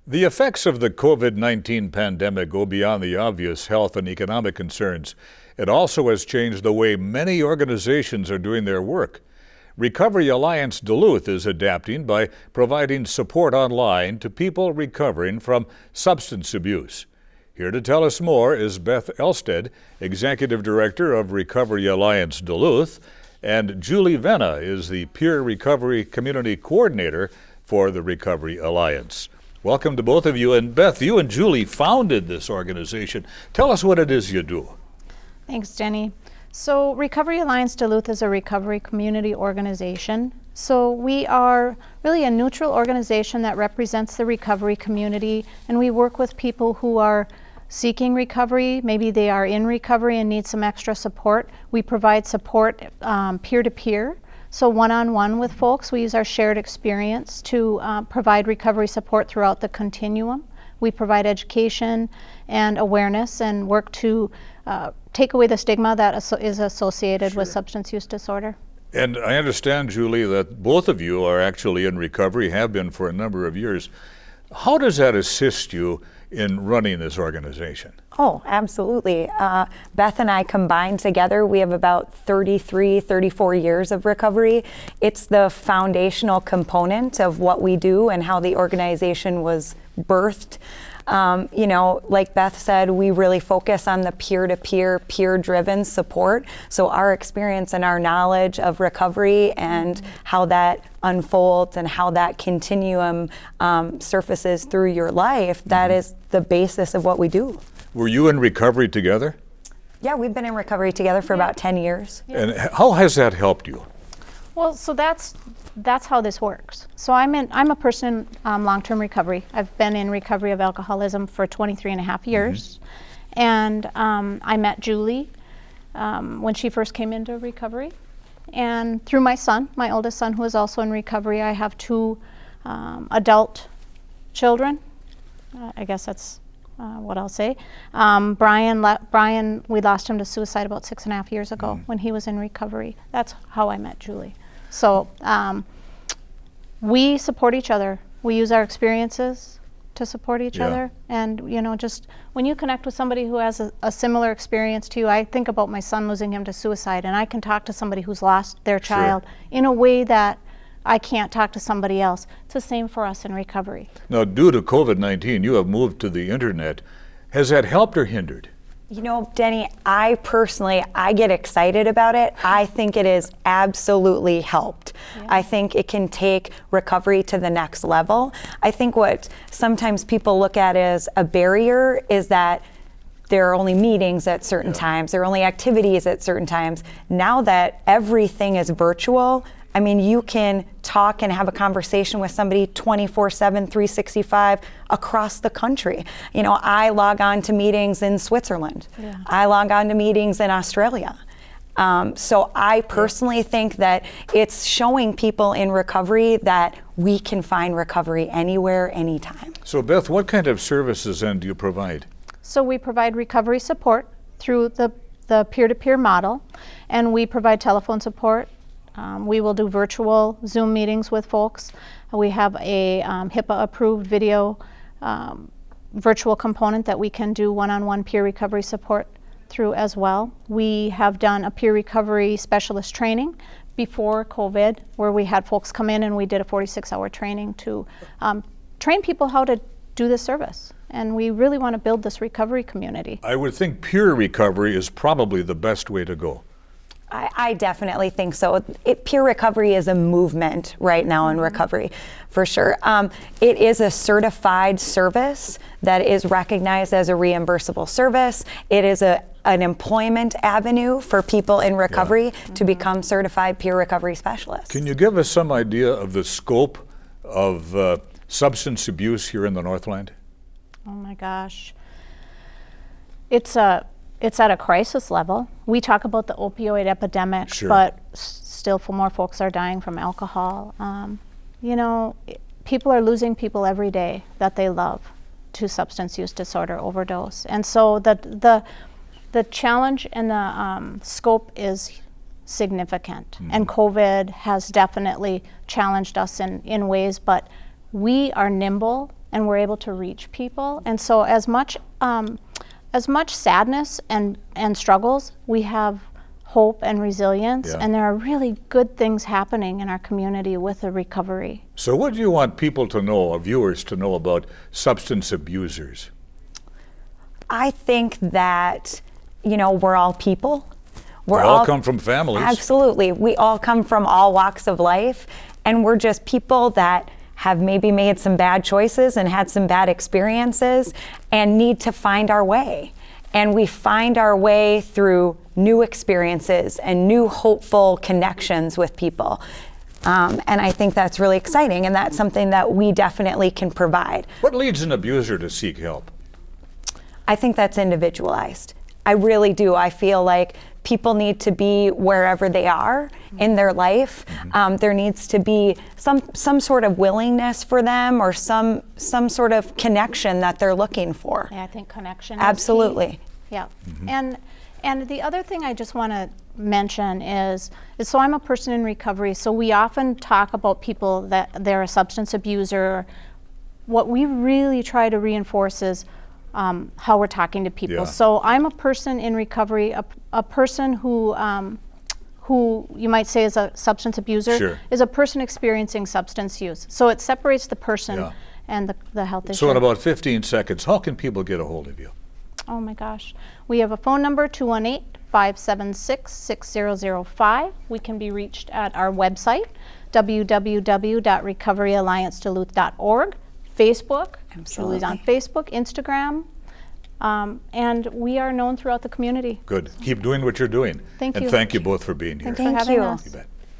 The effects of the COVID-19 pandemic go beyond the obvious health and economic concerns. It also has changed the way many organizations are doing their work. Recovery Alliance Duluth is adapting by providing support online to people recovering from substance abuse. Here to tell us more is Beth Elstead, Executive Director of Recovery Alliance Duluth, and Julie Venna is the Peer Recovery Community Coordinator for the Recovery Alliance. Welcome to both of you. And Beth, you and Julie founded this organization. Tell us what it is you do. Thanks, Jenny. So Recovery Alliance Duluth is a recovery community organization. So we are really a neutral organization that represents the recovery community, and we work with people who are seeking recovery. Maybe they are in recovery and need some extra support. We provide support peer-to-peer. So one-on-one with folks. We use our shared experience to provide recovery support throughout the continuum. We provide education and awareness and work to take away the stigma that is associated with substance use disorder. And I understand, Julie, that both of you are actually in recovery, have been for a number of years. How does that assist you in running this organization? Oh, absolutely. Beth and I combined together, we have about 34 years of recovery. It's the foundational component of what we do and how the organization was birthed. Like Beth said, we really focus on the peer-to-peer, peer-driven support. So our experience and our knowledge of recovery and how that unfolds and how that continuum surfaces through your life, that is the basis of what we do. Were you in recovery together? Yeah, we've been in recovery together for about 10 years. And how has that helped you? Well, so that's how this works. So I'm a person in long-term recovery. I've been in recovery of alcoholism for 23 and a half years. And I met Julie when she first came into recovery. And through my son, my oldest son, who is also in recovery, I have two adult children. I guess that's what I'll say. Brian, we lost him to suicide about 6.5 years ago when he was in recovery. That's how I met Julie. So we support each other. We use our experiences to support each other. And just when you connect with somebody who has a similar experience to you, I think about my son losing him to suicide, and I can talk to somebody who's lost their child in a way that I can't talk to somebody else. It's the same for us in recovery. Now, due to COVID-19, you have moved to the internet. Has that helped or hindered? Denny, I get excited about it. I think it has absolutely helped. Yeah. I think it can take recovery to the next level. I think what sometimes people look at as a barrier is that there are only meetings at certain times, there are only activities at certain times. Now that everything is virtual, I mean, you can talk and have a conversation with somebody 24/7, 365 across the country. I log on to meetings in Switzerland. Yeah. I log on to meetings in Australia. So I personally think that it's showing people in recovery that we can find recovery anywhere, anytime. So Beth, what kind of services then do you provide? So we provide recovery support through the peer-to-peer model, and we provide telephone support. We will do virtual Zoom meetings with folks. We have a HIPAA-approved video virtual component that we can do one-on-one peer recovery support through as well. We have done a peer recovery specialist training before COVID, where we had folks come in and we did a 46-hour training to train people how to do this service. And we really want to build this recovery community. I would think peer recovery is probably the best way to go. I definitely think so. Peer recovery is a movement right now in recovery, for sure. It is a certified service that is recognized as a reimbursable service. It is an employment avenue for people in recovery to become certified peer recovery specialists. Can you give us some idea of the scope of substance abuse here in the Northland? Oh my gosh. It's at a crisis level. We talk about the opioid epidemic, but still more folks are dying from alcohol. People are losing people every day that they love to substance use disorder overdose. And so the challenge and the scope is significant. And COVID has definitely challenged us in ways, but we are nimble and we're able to reach people. And so as much sadness and struggles, we have hope and resilience, Yeah. and there are really good things happening in our community with the recovery. So what do you want people to know, or viewers to know, about substance abusers? I think that, we're all people. We all come from families. Absolutely. We all come from all walks of life, and we're just people that have maybe made some bad choices and had some bad experiences and need to find our way. And we find our way through new experiences and new hopeful connections with people. And I think that's really exciting, and that's something that we definitely can provide. What leads an abuser to seek help? I think that's individualized. I really do. I feel like people need to be wherever they are in their life. There needs to be some sort of willingness for them, or some sort of connection that they're looking for. Yeah, I think connection. Absolutely. Is key. Yeah, and the other thing I just want to mention is so I'm a person in recovery. So we often talk about people that they're a substance abuser. What we really try to reinforce is how we're talking to people. Yeah. So I'm a person in recovery, a person who you might say is a substance abuser, Sure. is a person experiencing substance use. So it separates the person Yeah. and the health issue. So in about 15 seconds, how can people get a hold of you? Oh my gosh. We have a phone number, 218-576-6005. We can be reached at our website, www.recoveryallianceduluth.org. Facebook, Absolutely. Julie's on Facebook, Instagram, and we are known throughout the community. Good. Keep doing what you're doing. Thank And you. thank you both for being here. Thanks for having you. us. You bet.